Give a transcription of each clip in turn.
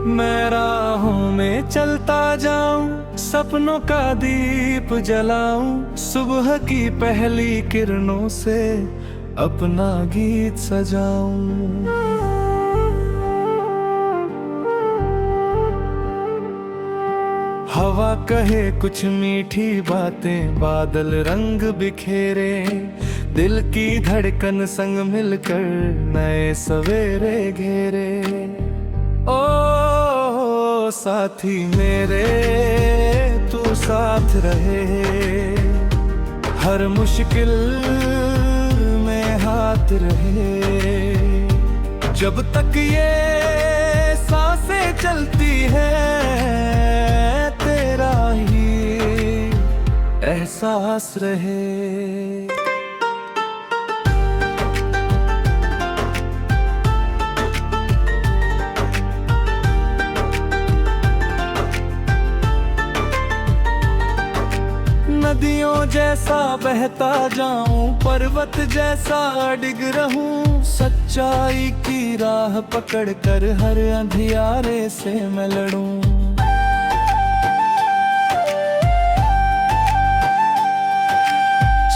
मैं राहों में चलता जाऊं, सपनों का दीप जलाऊं, सुबह की पहली किरणों से अपना गीत सजाऊं। हवा कहे कुछ मीठी बातें, बादल रंग बिखेरे, दिल की धड़कन संग मिलकर नए सवेरे घेरे। ओ साथी मेरे तू साथ रहे, हर मुश्किल में हाथ रहे। जब तक ये सांसें चलती है, तेरा ही एहसास रहे। नदियों जैसा बहता जाऊं, पर्वत जैसा डिग रहूं, सच्चाई की राह पकड़ कर हर अंधियारे से मैं लड़ूं।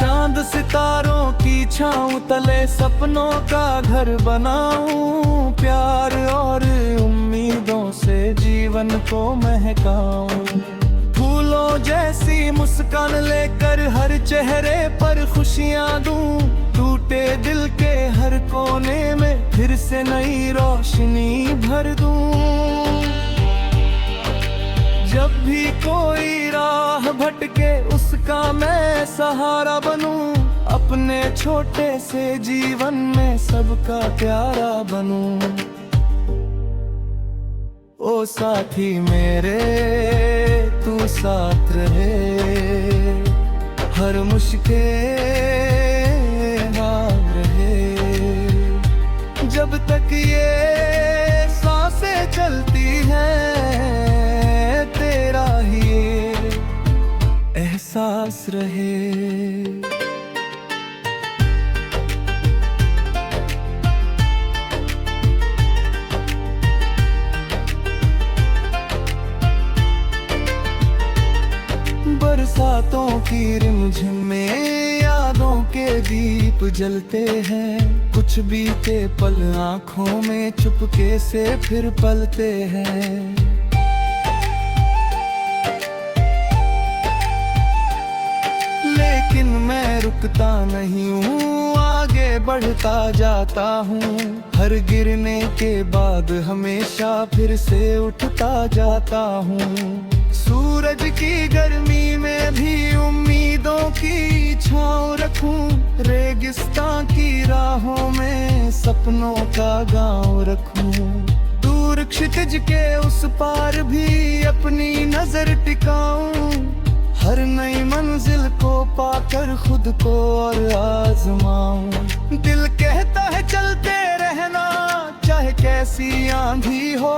चांद सितारों की छांव तले सपनों का घर बनाऊं, प्यार और उम्मीदों से जीवन को महकाऊं। फूलों जैसी मुस्कान लेकर हर चेहरे पर खुशियां दूं, टूटे दिल के हर कोने में फिर से नई रोशनी भर दूं। जब भी कोई राह भटके उसका मैं सहारा बनूं, अपने छोटे से जीवन में सबका प्यारा बनूं। ओ साथी मेरे तू साथ रहे, हर मुश्किल हाथ रहे। जब तक ये सांसें चलती हैं, तेरा ही एहसास रहे। बरसातों की रिमझिम में यादों के दीप जलते हैं, कुछ बीते पल आँखों में चुपके से फिर पलते हैं। लेकिन मैं रुकता नहीं हूँ, आगे बढ़ता जाता हूँ, हर गिरने के बाद हमेशा फिर से उठता जाता हूँ। सूरज की गर्मी में भी उम्मीदों की छाँव रखूं, रेगिस्तान की राहों में सपनों का गांव रखूं। दूर क्षितिज के उस पार भी अपनी नजर टिकाऊं, हर नई मंजिल को पाकर खुद को और आजमाऊं। दिल कहता है चलते रहना चाहे कैसी आंधी हो,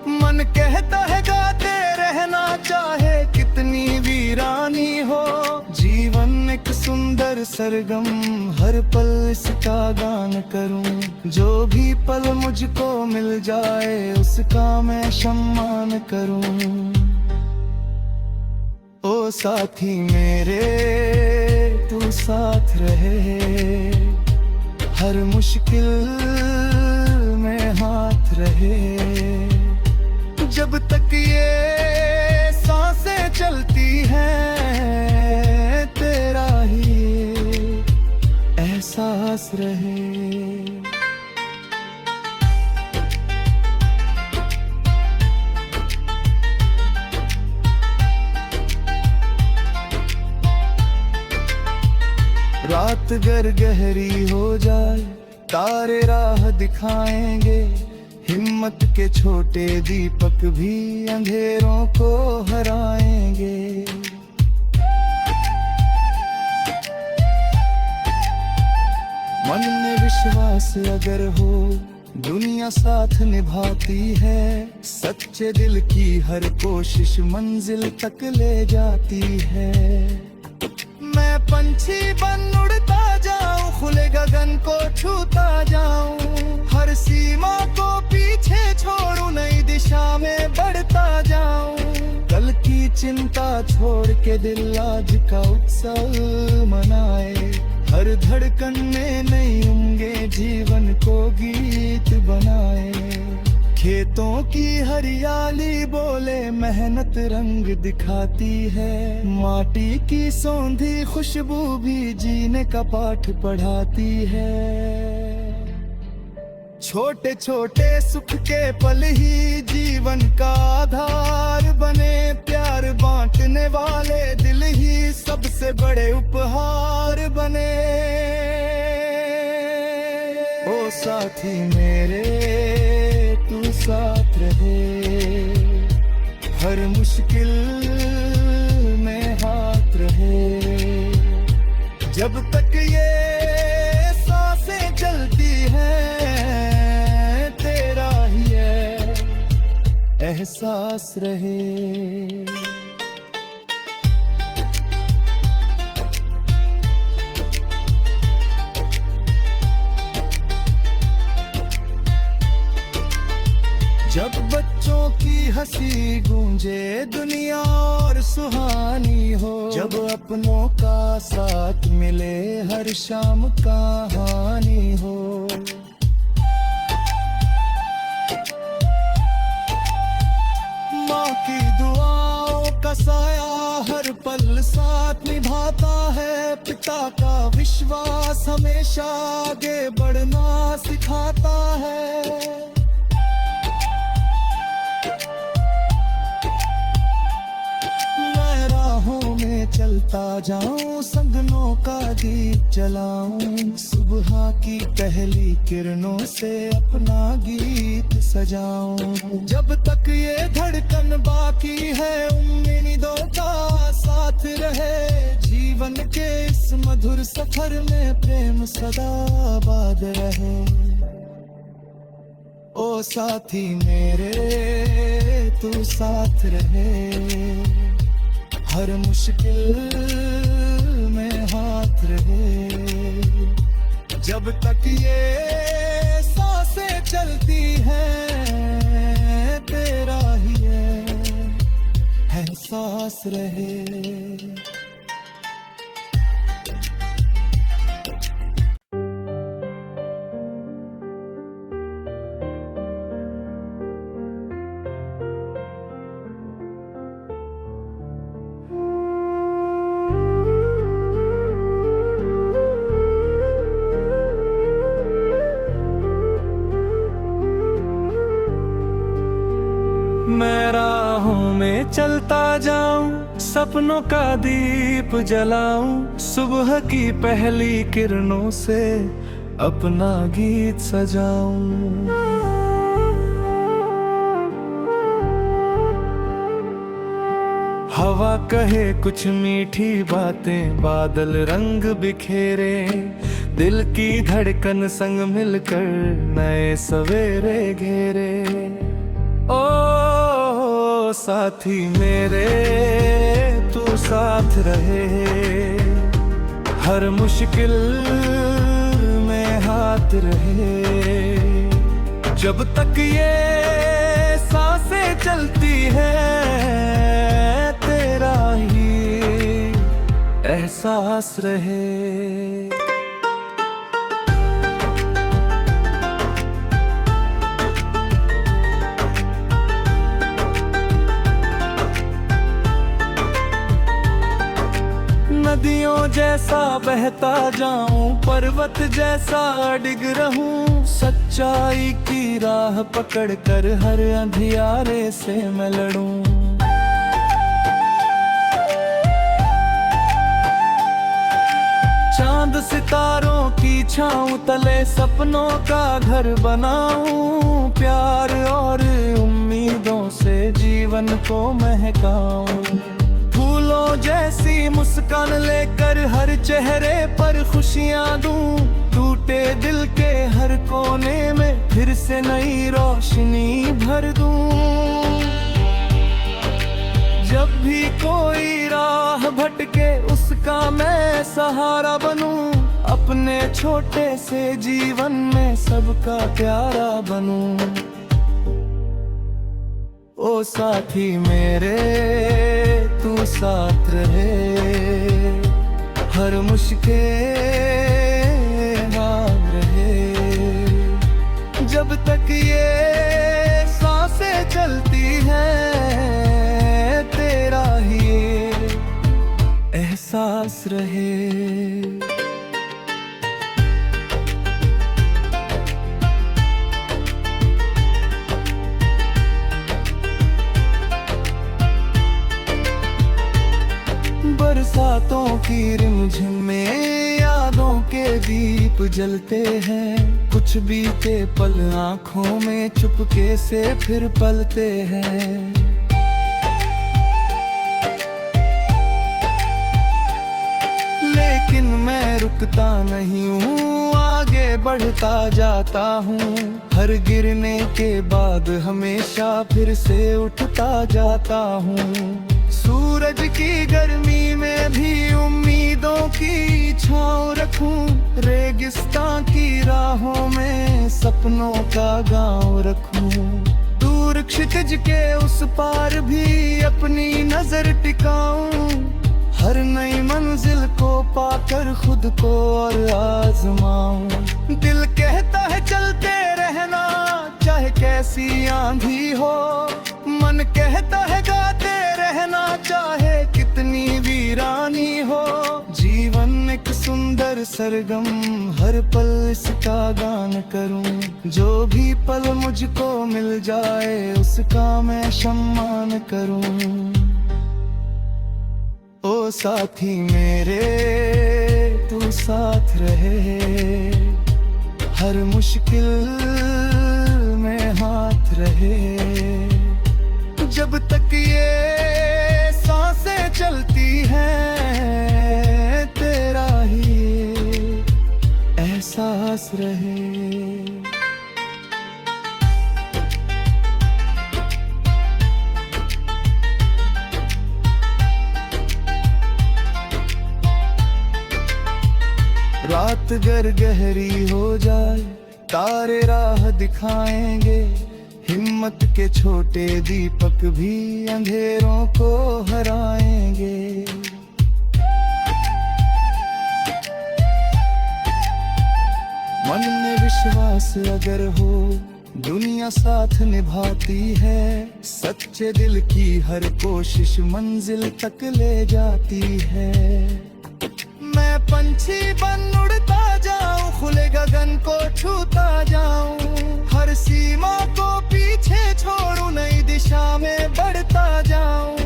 मन कहता है गाते रहना चाहे कितनी वीरानी हो। जीवन एक सुंदर सरगम, हर पल इसका गान करूं, जो भी पल मुझको मिल जाए उसका मैं सम्मान करूं। ओ साथी मेरे तू साथ रहे, हर मुश्किल में हाथ रहे। जब तक ये सांसें चलती हैं, तेरा ही एहसास रहे। रात गर गहरी हो जाए, तारे राह दिखाएंगे, हिम्मत के छोटे दीपक भी अंधेरों को हराएंगे। मन में विश्वास अगर हो, दुनिया साथ निभाती है, सच्चे दिल की हर कोशिश मंजिल तक ले जाती है। मैं पंछी बन उड़ता जाऊं, खुले गगन को छूता जाऊं, हर सीमा को पीछे छोड़ूं, नई दिशा में चिंता छोड़ के दिल आज का उत्सव मनाए। हर धड़कन में नई उमंगे जीवन को गीत बनाए। खेतों की हरियाली बोले मेहनत रंग दिखाती है। माटी की सौंधी खुशबू भी जीने का पाठ पढ़ाती है। छोटे छोटे सुख के पल ही जीवन का आधार बने। प्यार बांटने वाले दिल ही सबसे बड़े उपहार बने। ओ साथी मेरे तू साथ रहे। हर मुश्किल में हाथ रहे। जब तक ये सांसें चलती हैं तेरा ही है एहसास रहे। जब बच्चों की हंसी गूंजे दुनिया और सुहानी हो। जब अपनों का साथ मिले हर शाम कहानी हो। माँ की दुआओं का साया हर पल साथ निभाता है। पिता का विश्वास हमेशा आगे बढ़ना सिखाता है। चलता जाऊं संगनों का दीप जलाऊं। सुबह की पहली किरणों से अपना गीत सजाऊं। जब तक ये धड़कन बाकी है उम्मीदों का साथ रहे। जीवन के इस मधुर सफर में प्रेम सदा आबाद रहे। ओ साथी मेरे तू साथ रहे। हर मुश्किल में हाथ रहे। जब तक ये सांसें चलती हैं तेरा ही है एहसास रहे। मैं राहों में चलता जाऊं सपनों का दीप जलाऊं। सुबह की पहली किरणों से अपना गीत सजाऊं। हवा कहे कुछ मीठी बातें बादल रंग बिखेरे। दिल की धड़कन संग मिलकर नए सवेरे घेरे। ओ साथी मेरे तू साथ रहे। हर मुश्किल में हाथ रहे। जब तक ये सांसें चलती हैं तेरा ही एहसास रहे। नदियों जैसा बहता जाऊं पर्वत जैसा अडिग रहूं। सच्चाई की राह पकड़ कर हर अंधियारे से मैं लड़ूं। चांद सितारों की छांव तले सपनों का घर बनाऊं। प्यार और उम्मीदों से जीवन को महकाऊं। फूलों जैसी मुस्कान लेकर हर चेहरे पर खुशियां दूं। टूटे दिल के हर कोने में फिर से नई रोशनी भर दूं। जब भी कोई राह भटके उसका मैं सहारा बनूं। अपने छोटे से जीवन में सबका प्यारा बनूं। ओ साथी मेरे तू साथ रहे, हर मुश्किल हार रहे। जब तक ये सांसें चलती हैं तेरा ही एहसास रहे। बरसातों की रिमझिम में यादों के दीप जलते हैं, कुछ बीते पल आँखों में चुपके से फिर पलते हैं। लेकिन मैं रुकता नहीं हूँ, आगे बढ़ता जाता हूँ। हर गिरने के बाद हमेशा फिर से उठता जाता हूँ। सूरज की गर्मी में भी उम्मीदों की छाँव रखूं, रेगिस्तान की राहों में सपनों का गांव रखूं। दूर क्षितिज के उस पार भी अपनी नजर टिकाऊं, हर नई मंजिल को पाकर खुद को और आजमाऊं। दिल कहता है चलते रहना चाहे कैसी आंधी हो, मन कहता है गाते रहना चाहे कितनी वीरानी हो। जीवन एक सुंदर सरगम, हर पल इसका गान करूं। जो भी पल मुझको मिल जाए उसका मैं सम्मान करूं। ओ साथी मेरे तू साथ रहे, हर मुश्किल में हाथ रहे। जब तक ये सांसें चलती हैं तेरा ही एहसास रहे। रात गर गहरी हो जाए तारे राह दिखाएंगे, हिम्मत के छोटे दीपक भी अंधेरों को हराएंगे। मन में विश्वास अगर हो दुनिया साथ निभाती है, सच्चे दिल की हर कोशिश मंजिल तक ले जाती है। मैं पंछी बन उड़ता जाऊं, खुले गगन को छूता जाऊं, हर सीमा को पीछे छोड़ूं, नई दिशा में बढ़ता जाऊं।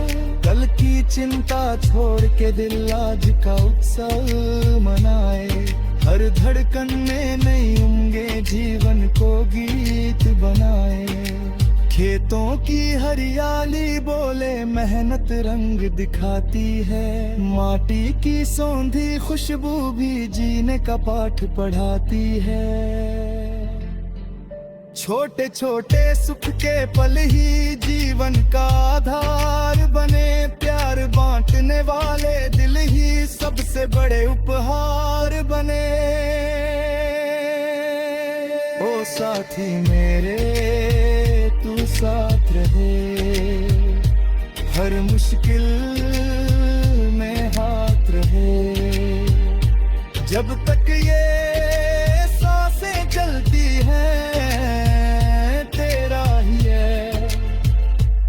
कल की चिंता छोड़ के दिल आज का उत्सव मनाए, हर धड़कन में नई उमंगें जीवन को गीत बनाए। खेतों की हरियाली बोले मेहनत रंग दिखाती है, माटी की सौंधी खुशबू भी जीने का पाठ पढ़ाती है। छोटे छोटे सुख के पल ही जीवन का आधार बने, प्यार बांटने वाले दिल ही सबसे बड़े उपहार बने। ओ साथी मेरे तू साथ रहे, हर मुश्किल में हाथ रहे। जब तक ये सांसें चलती हैं तेरा ही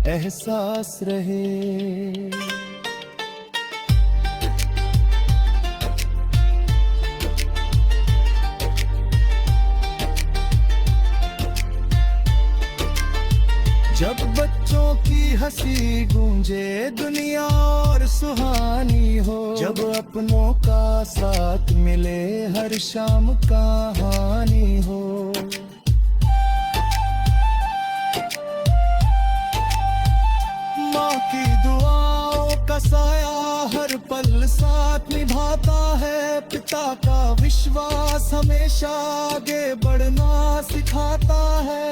एहसास रहे। जब बच्चों की हंसी गूंजे दुनिया और सुहानी हो, जब अपनों का साथ मिले हर शाम कहानी हो। माँ की दुआओं का साया हर पल साथ निभाता है, पिता का विश्वास हमेशा आगे बढ़ना सिखाता है।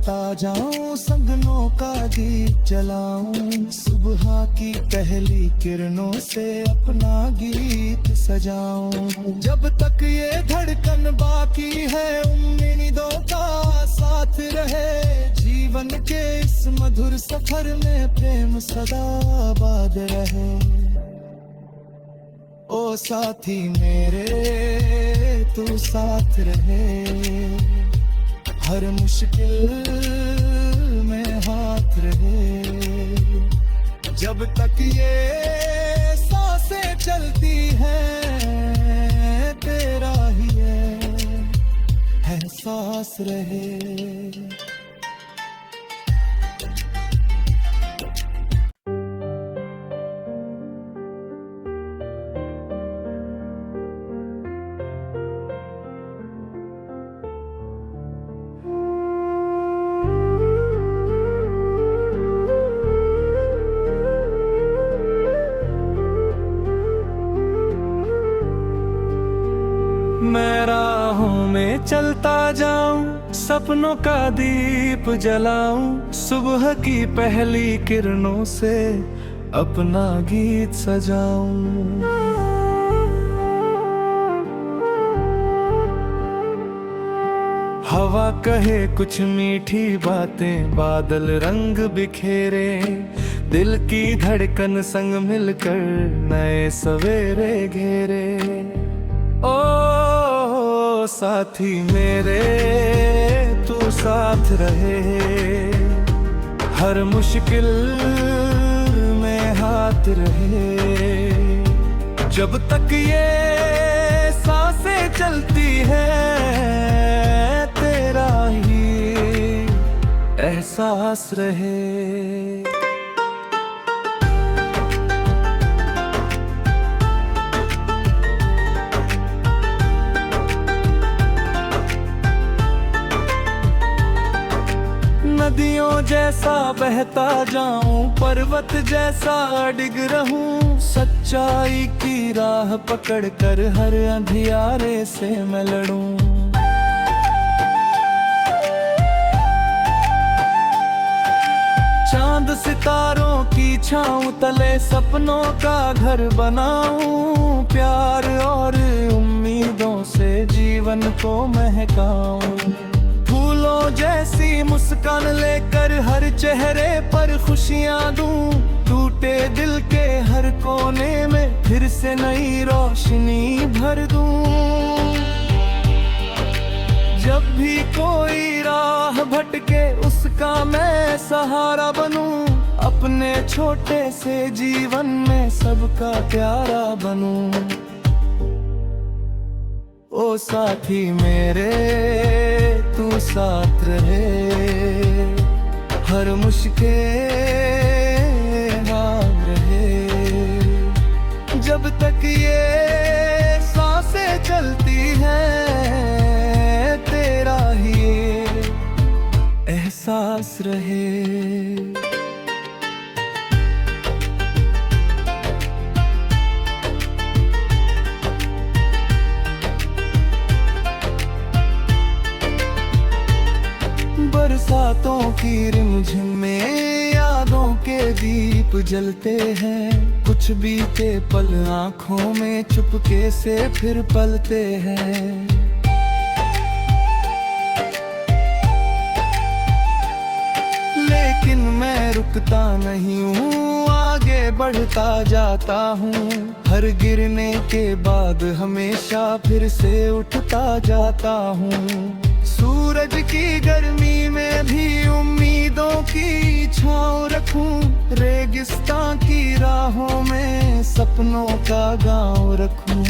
बढ़ता जाऊं, सगनों का दीप जलाऊं, सुबह की पहली किरणों से अपना गीत सजाऊं। जब तक ये धड़कन बाकी है, उम्मीदों का साथ रहे, जीवन के इस मधुर सफर में प्रेम सदा आबाद रहे। ओ साथी मेरे तू साथ रहे, हर मुश्किल में हाथ रहे। जब तक ये सांसें चलती हैं, तेरा ही है सांस रहे। मैं राहों में चलता जाऊं, सपनों का दीप जलाऊं, सुबह की पहली किरणों से अपना गीत सजाऊं। हवा कहे कुछ मीठी बातें, बादल रंग बिखेरे, दिल की धड़कन संग मिलकर नए सवेरे घेरे। ओ साथी मेरे तू साथ रहे, हर मुश्किल में हाथ रहे। जब तक ये सांसें चलती हैं, तेरा ही एहसास रहे। नदियों जैसा बहता जाऊं, पर्वत जैसा डिग रहूं, सच्चाई की राह पकड़ कर हर अंधियारे से मैं लड़ूं। चांद सितारों की छांव तले सपनों का घर बनाऊं, प्यार और उम्मीदों से जीवन को महकाऊं। फूलों जैसी मुस्कान लेकर हर चेहरे पर खुशियां दूं, टूटे दिल के हर कोने में फिर से नई रोशनी भर दूं। जब भी कोई राह भटके उसका मैं सहारा बनूं, अपने छोटे से जीवन में सबका प्यारा बनूं। ओ साथी मेरे तू साथ रहे, हर मुश्किल हाथ रहे। जब तक ये सांसें चलती हैं, तेरा ही एहसास रहे। बरसातों की रिमझिम में यादों के दीप जलते हैं, कुछ बीते पल आँखों में चुपके से फिर पलते हैं। लेकिन मैं रुकता नहीं हूँ, आगे बढ़ता जाता हूँ, हर गिरने के बाद हमेशा फिर से उठता जाता हूँ। सूरज की गर्मी में भी उम्मीदों की छाँव रखूं, रेगिस्तान की राहों में सपनों का गांव रखूं।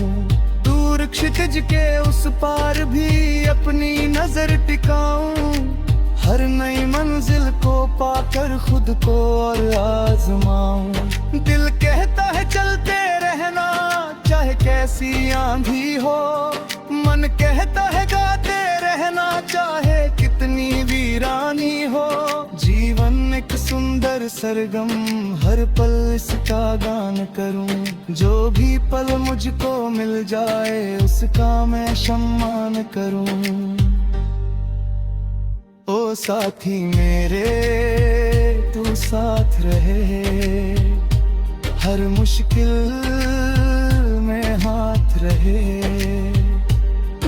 दूर क्षितिज के उस पार भी अपनी नजर टिकाऊं, हर नई मंजिल को पाकर खुद को और आजमाऊं। दिल कहता है चलते रहना, चाहे कैसी आंधी हो, मन कहता है गाते रहना, चाहे कितनी वीरानी हो। जीवन एक सुंदर सरगम, हर पल इसका गान करूं, जो भी पल मुझको मिल जाए उसका मैं सम्मान करूं। ओ साथी मेरे तू साथ रहे, हर मुश्किल में हाथ रहे।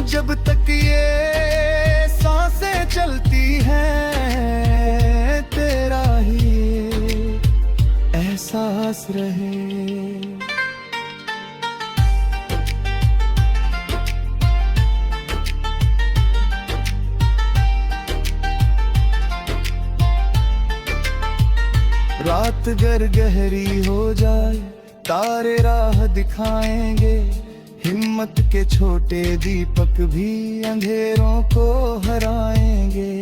जब तक ये सांसें चलती हैं तेरा ही एहसास रहे। रात गर गहरी हो जाए तारे राह दिखाएंगे, हिम्मत के छोटे दीपक भी अंधेरों को हराएंगे।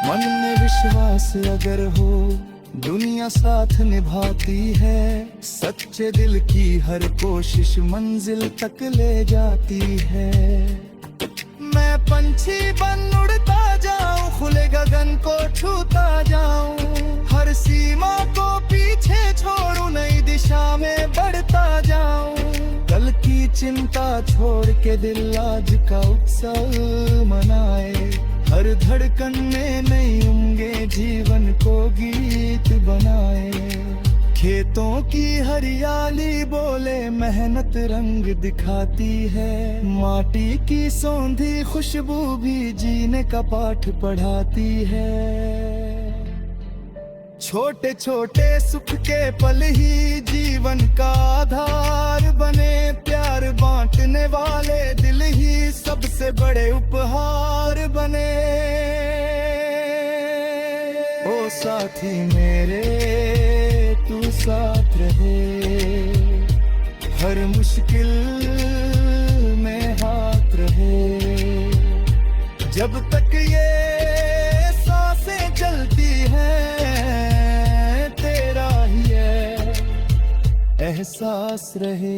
मन में विश्वास अगर हो दुनिया साथ निभाती है, सच्चे दिल की हर कोशिश मंजिल तक ले जाती है। मैं पंछी बन उड़ता जाऊं, खुले गगन को छूता जाऊं, हर सीमा को पीछे छोड़ूं, नई दिशा में बढ़ता जाऊं। कल की चिंता छोड़ के दिल आज का उत्सव मनाए, हर धड़कन में नई उमंगें जीवन को गीत बनाए। खेतों की हरियाली बोले मेहनत रंग दिखाती है, माटी की सौंधी खुशबू भी जीने का पाठ पढ़ाती है। छोटे छोटे सुख के पल ही जीवन का आधार बने, प्यार बांटने वाले दिल ही सबसे बड़े उपहार बने। ओ साथी मेरे तू साथ रहे, हर मुश्किल में हाथ रहे। जब तक ये सांसें चलती हैं तेरा ही है एहसास रहे।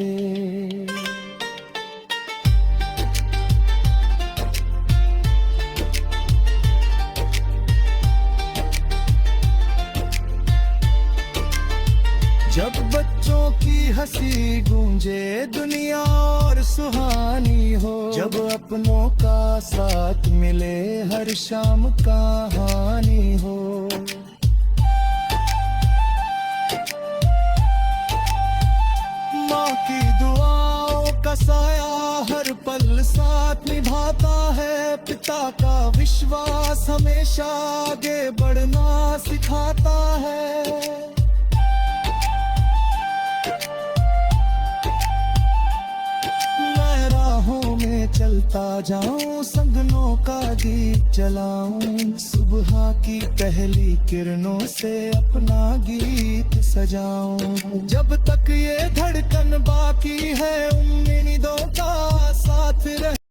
जब बच्चों की हंसी गूंजे दुनिया और सुहानी हो, जब अपनों का साथ मिले हर शाम कहानी हो। माँ की दुआओं का साया हर पल साथ निभाता है, पिता का विश्वास हमेशा आगे बढ़ना सिखाता है। चलता जाऊं संगनों का दीप जलाऊं, सुबह की पहली किरणों से अपना गीत सजाऊं। जब तक ये धड़कन बाकी है उम्मीदों का साथ रहे।